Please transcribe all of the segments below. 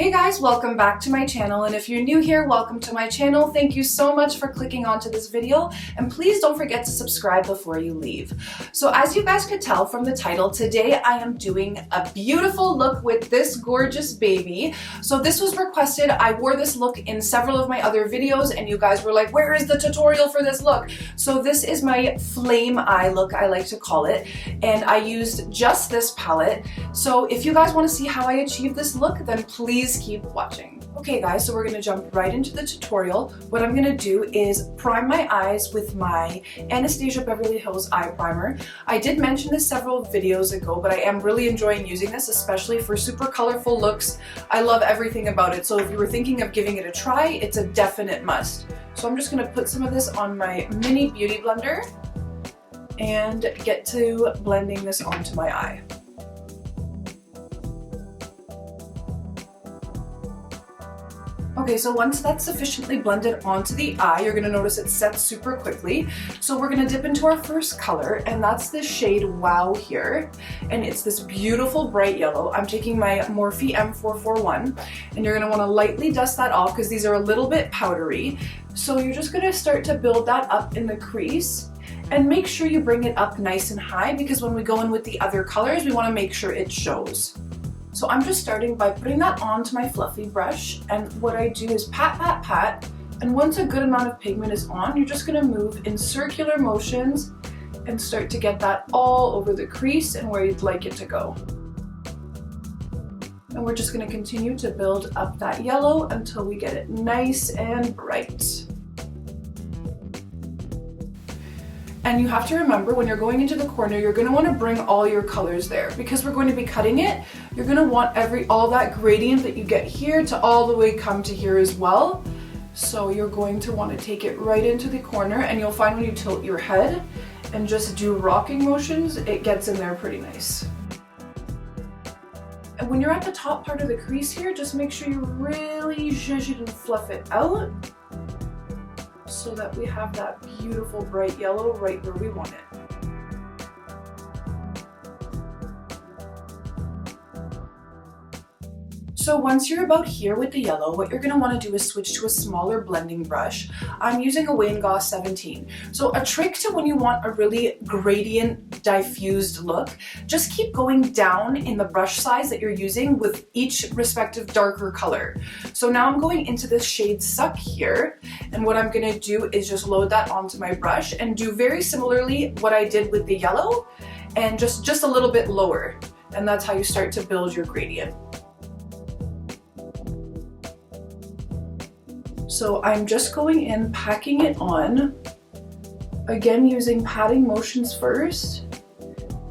Hey guys, welcome back to my channel, and if you're new here, welcome to my channel. Thank you so much for clicking onto this video, and please don't forget to subscribe before you leave. So as you guys could tell from the title, today I am doing a beautiful look with this gorgeous baby. So this was requested. I wore this look in several of my other videos and you guys were like, where is the tutorial for this look? So this is my flame eye look, I like to call it, and I used just this palette. So if you guys want to see how I achieved this look, then please keep watching. Okay guys, so we're going to jump right into the tutorial. What I'm going to do is prime my eyes with my Anastasia Beverly Hills eye primer. I did mention this several videos ago, but I am really enjoying using this, especially for super colorful looks. I love everything about it, so if you were thinking of giving it a try, it's a definite must. So I'm just going to put some of this on my mini beauty blender and get to blending this onto my eye. Okay, so once that's sufficiently blended onto the eye, you're going to notice it sets super quickly. So we're going to dip into our first color, and that's the shade Wow here. And it's this beautiful bright yellow. I'm taking my Morphe M441, and you're going to want to lightly dust that off because these are a little bit powdery. So you're just going to start to build that up in the crease. And make sure you bring it up nice and high, because when we go in with the other colors, we want to make sure it shows. So I'm just starting by putting that onto my fluffy brush, and what I do is pat, pat, pat, and once a good amount of pigment is on, you're just going to move in circular motions and start to get that all over the crease and where you'd like it to go. And we're just going to continue to build up that yellow until we get it nice and bright. And you have to remember, when you're going into the corner, you're going to want to bring all your colors there, because we're going to be cutting it. You're going to want all that gradient that you get here to all the way come to here as well. So you're going to want to take it right into the corner, and you'll find when you tilt your head and just do rocking motions, it gets in there pretty nice. And when you're at the top part of the crease here, just make sure you really zhuzh it and fluff it out, so that we have that beautiful bright yellow right where we want it. So once you're about here with the yellow, what you're going to want to do is switch to a smaller blending brush. I'm using a Goss 17. So a trick to when you want a really gradient diffused look, just keep going down in the brush size that you're using with each respective darker color. So now I'm going into this shade Suck here, and what I'm going to do is just load that onto my brush and do very similarly what I did with the yellow, and just a little bit lower. And that's how you start to build your gradient. So I'm just going in, packing it on, again using patting motions first,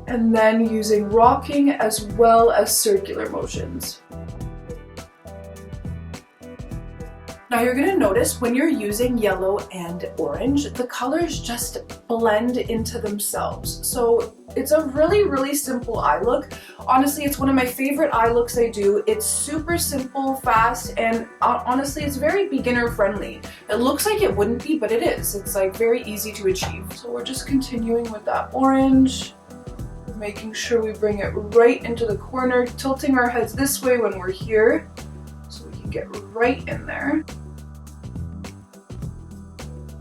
and then using rocking as well as circular motions. Now you're going to notice when you're using yellow and orange, the colors just blend into themselves. So it's a really, really simple eye look. Honestly, it's one of my favorite eye looks I do. It's super simple, fast, and honestly, it's very beginner friendly. It looks like it wouldn't be, but it is. It's like very easy to achieve. So we're just continuing with that orange, making sure we bring it right into the corner, tilting our heads this way when we're here, so we can get right in there.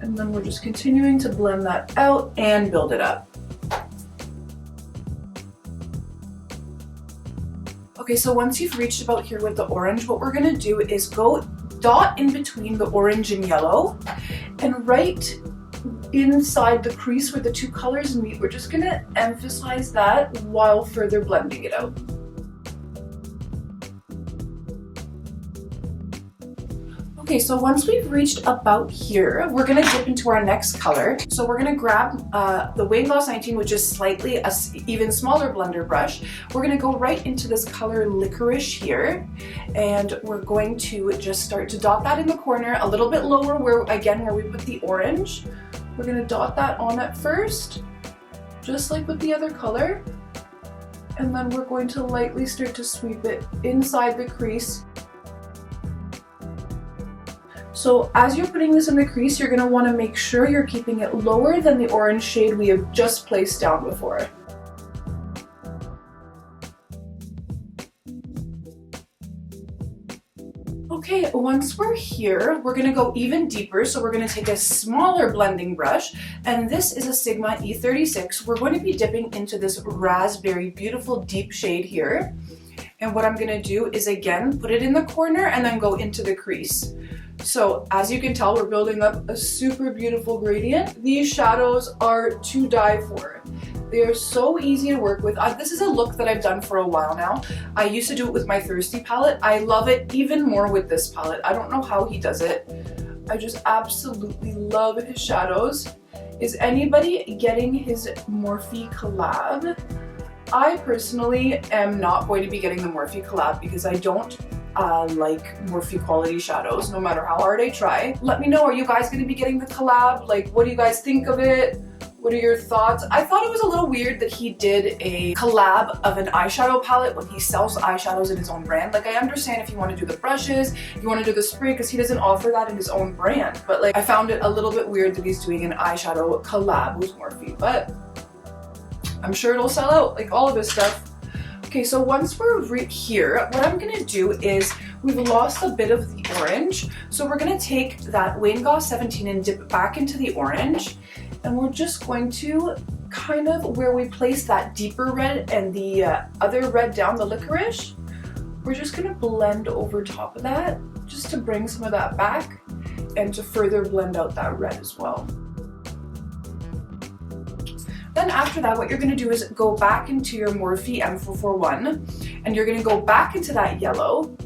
And then we're just continuing to blend that out and build it up. Okay, so once you've reached about here with the orange, what we're gonna do is go dot in between the orange and yellow, and right inside the crease where the two colors meet, we're just gonna emphasize that while further blending it out. Okay, so once we've reached about here, we're gonna dip into our next color. So we're gonna grab the Goss 19, which is slightly a even smaller blender brush. We're gonna go right into this color Licorice here, and we're going to just start to dot that in the corner, a little bit lower where we put the orange. We're gonna dot that on at first, just like with the other color, and then we're going to lightly start to sweep it inside the crease. So as you're putting this in the crease, you're going to want to make sure you're keeping it lower than the orange shade we have just placed down before. Okay, once we're here, we're gonna go even deeper. So we're gonna take a smaller blending brush, and this is a Sigma E36. We're going to be dipping into this raspberry, beautiful deep shade here. And what I'm gonna do is again, put it in the corner and then go into the crease. So as you can tell, we're building up a super beautiful gradient. These shadows are to die for. They are so easy to work with. This is a look that I've done for a while now. I used to do it with my Thirsty palette. I love it even more with this palette. I don't know how he does it. I just absolutely love his shadows. Is anybody getting his Morphe collab? I personally am not going to be getting the Morphe collab because I don't like Morphe quality shadows, no matter how hard I try. Let me know, are you guys going to be getting the collab? Like, what do you guys think of it? What are your thoughts? I thought it was a little weird that he did a collab of an eyeshadow palette when he sells eyeshadows in his own brand. Like, I understand if you want to do the brushes, you want to do the spray, because he doesn't offer that in his own brand. But like, I found it a little bit weird that he's doing an eyeshadow collab with Morphe, but I'm sure it'll sell out like all of his stuff. Okay, so once we're here, what I'm gonna do is, we've lost a bit of the orange. So we're gonna take that Wayne Goss 17 and dip it back into the orange. And we're just going to kind of, where we place that deeper red and the other red down, the licorice, we're just gonna blend over top of that, just to bring some of that back and to further blend out that red as well. Then after that, what you're gonna do is go back into your Morphe M441, and you're gonna go back into that yellow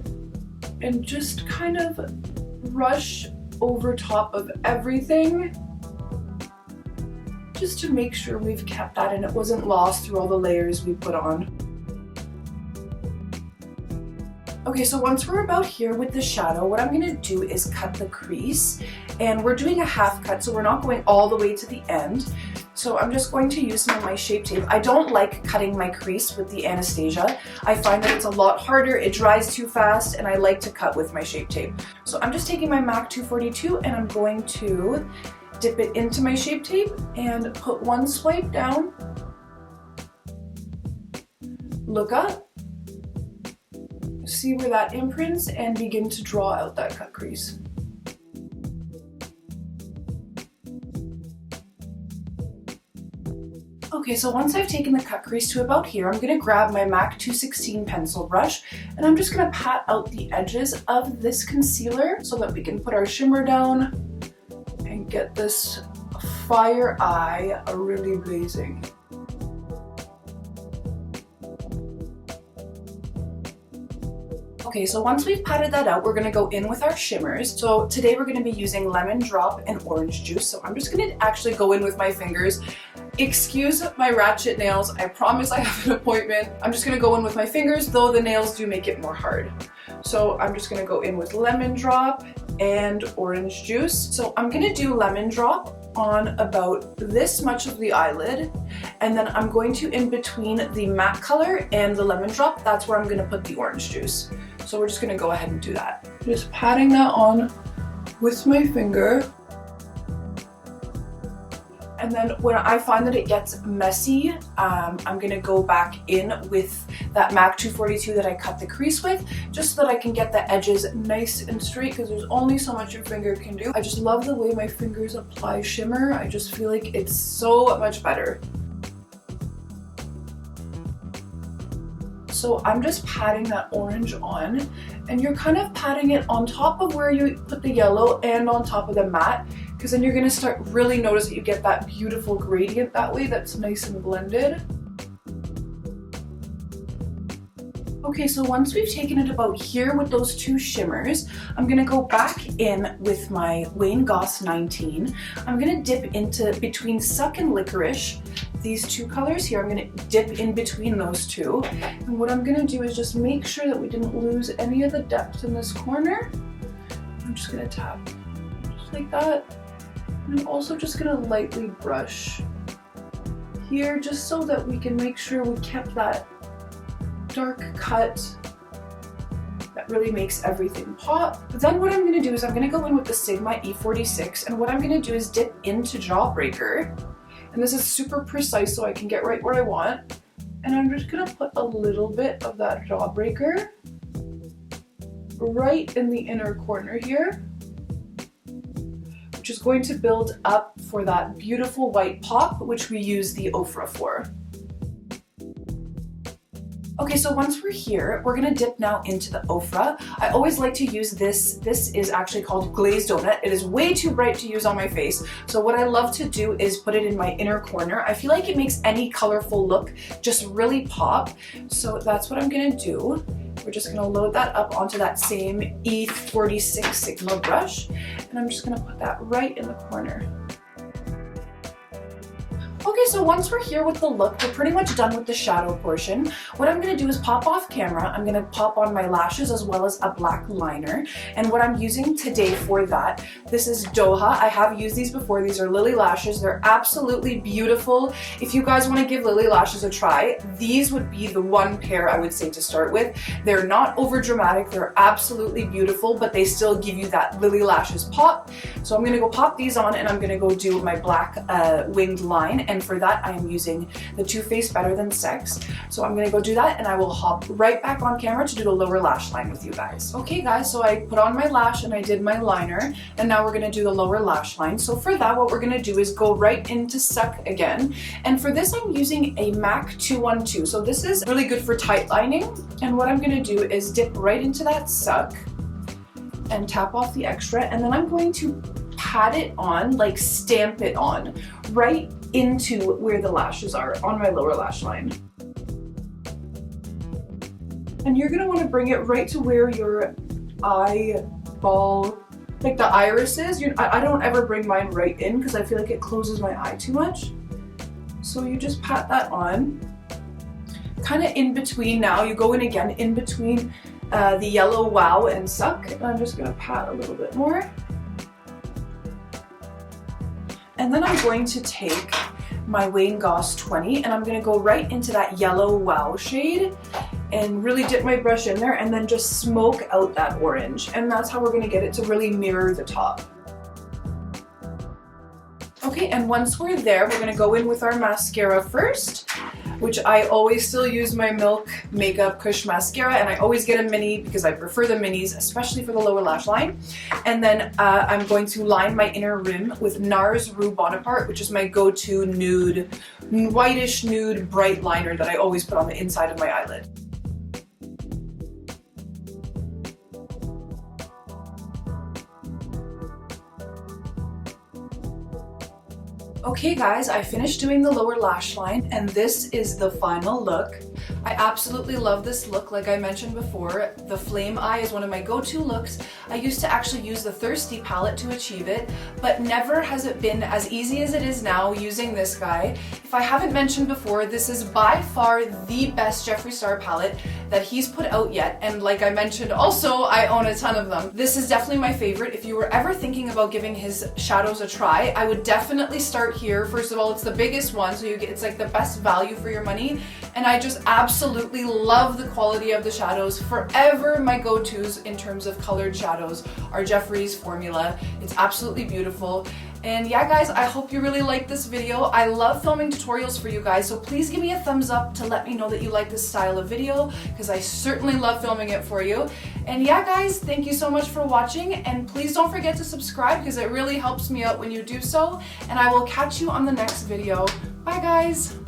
and just kind of brush over top of everything, just to make sure we've kept that and it wasn't lost through all the layers we put on. Okay, so once we're about here with the shadow, what I'm gonna do is cut the crease, and we're doing a half cut, so we're not going all the way to the end. So I'm just going to use some of my Shape Tape. I don't like cutting my crease with the Anastasia. I find that it's a lot harder, it dries too fast, and I like to cut with my Shape Tape. So I'm just taking my MAC 242 and I'm going to dip it into my Shape Tape and put one swipe down, look up, see where that imprints, and begin to draw out that cut crease. Okay, so once I've taken the cut crease to about here, I'm gonna grab my MAC 216 pencil brush, and I'm just gonna pat out the edges of this concealer so that we can put our shimmer down and get this fire eye really blazing. Okay, so once we've patted that out, we're gonna go in with our shimmers. So today we're gonna be using Lemon Drop and Orange Juice. So I'm just gonna actually go in with my fingers. Excuse my ratchet nails, I promise I have an appointment. I'm just gonna go in with my fingers, though the nails do make it more hard. So I'm just gonna go in with Lemon Drop and Orange Juice. So I'm gonna do Lemon Drop on about this much of the eyelid, and then I'm going to, in between the matte color and the Lemon Drop, that's where I'm gonna put the Orange Juice. So we're just gonna go ahead and do that. Just patting that on with my finger. And then when I find that it gets messy, I'm gonna go back in with that MAC 242 that I cut the crease with, just so that I can get the edges nice and straight, because there's only so much your finger can do. I just love the way my fingers apply shimmer. I just feel like it's so much better. So I'm just patting that orange on, and you're kind of patting it on top of where you put the yellow and on top of the matte, because then you're gonna start really notice that you get that beautiful gradient that way that's nice and blended. Okay, so once we've taken it about here with those two shimmers, I'm gonna go back in with my Wayne Goss 19. I'm gonna dip into between Suck and Licorice. These two colors here, I'm gonna dip in between those two. And what I'm gonna do is just make sure that we didn't lose any of the depth in this corner. I'm just gonna tap just like that. And I'm also just gonna lightly brush here, just so that we can make sure we kept that dark cut that really makes everything pop. But then what I'm gonna do is I'm gonna go in with the Sigma E46, and what I'm gonna do is dip into Jawbreaker. And this is super precise so I can get right where I want. And I'm just gonna put a little bit of that Jawbreaker right in the inner corner here, which is going to build up for that beautiful white pop, which we use the Ofra for. Okay, so once we're here, we're gonna dip now into the Ofra. I always like to use this. This is actually called Glazed Donut. It is way too bright to use on my face. So what I love to do is put it in my inner corner. I feel like it makes any colorful look just really pop. So that's what I'm gonna do. We're just gonna load that up onto that same E46 Sigma brush. And I'm just gonna put that right in the corner. Okay, so once we're here with the look, we're pretty much done with the shadow portion. What I'm gonna do is pop off camera. I'm gonna pop on my lashes as well as a black liner. And what I'm using today for that, this is Doha. I have used these before. These are Lily lashes. They're absolutely beautiful. If you guys wanna give Lily lashes a try, these would be the one pair I would say to start with. They're not over dramatic. They're absolutely beautiful, but they still give you that Lily lashes pop. So I'm gonna go pop these on and I'm gonna go do my black winged line. And for that, I am using the Too Faced Better Than Sex. So I'm gonna go do that and I will hop right back on camera to do the lower lash line with you guys. Okay guys, so I put on my lash and I did my liner, and now we're gonna do the lower lash line. So for that, what we're gonna do is go right into Suck again. And for this, I'm using a MAC 212. So this is really good for tight lining. And what I'm gonna do is dip right into that Suck and tap off the extra, and then I'm going to pat it on, like stamp it on, right into where the lashes are on my lower lash line. And you're gonna wanna bring it right to where your eyeball, like the iris is. I don't ever bring mine right in because I feel like it closes my eye too much. So you just pat that on, kind of in between now. You go in again in between the yellow Wow and Suck. And I'm just gonna pat a little bit more. And then I'm going to take my Wayne Goss 20 and I'm going to go right into that yellow Wow shade and really dip my brush in there and then just smoke out that orange. And that's how we're going to get it to really mirror the top. Okay, and once we're there, we're going to go in with our mascara first, which I always still use my Milk Makeup Kush mascara, and I always get a mini because I prefer the minis, especially for the lower lash line. And then I'm going to line my inner rim with Nars Rue Bonepart, which is my go-to nude, whitish nude bright liner that I always put on the inside of my eyelid. Okay guys, I finished doing the lower lash line and this is the final look. I absolutely love this look. Like I mentioned before, the flame eye is one of my go-to looks. I used to actually use the Thirsty palette to achieve it, but never has it been as easy as it is now using this guy. If I haven't mentioned before, this is by far the best Jeffree Star palette that he's put out yet, and like I mentioned also, I own a ton of them. This is definitely my favorite. If you were ever thinking about giving his shadows a try, I would definitely start here. First of all, it's the biggest one, so it's like the best value for your money, and I just absolutely love the quality of the shadows. Forever my go-tos in terms of colored shadows are Jeffree's formula. It's absolutely beautiful. And yeah guys, I hope you really liked this video. I love filming tutorials for you guys, so please give me a thumbs up to let me know that you like this style of video, because I certainly love filming it for you. And yeah guys, thank you so much for watching, and please don't forget to subscribe because it really helps me out when you do so, and I will catch you on the next video. Bye guys!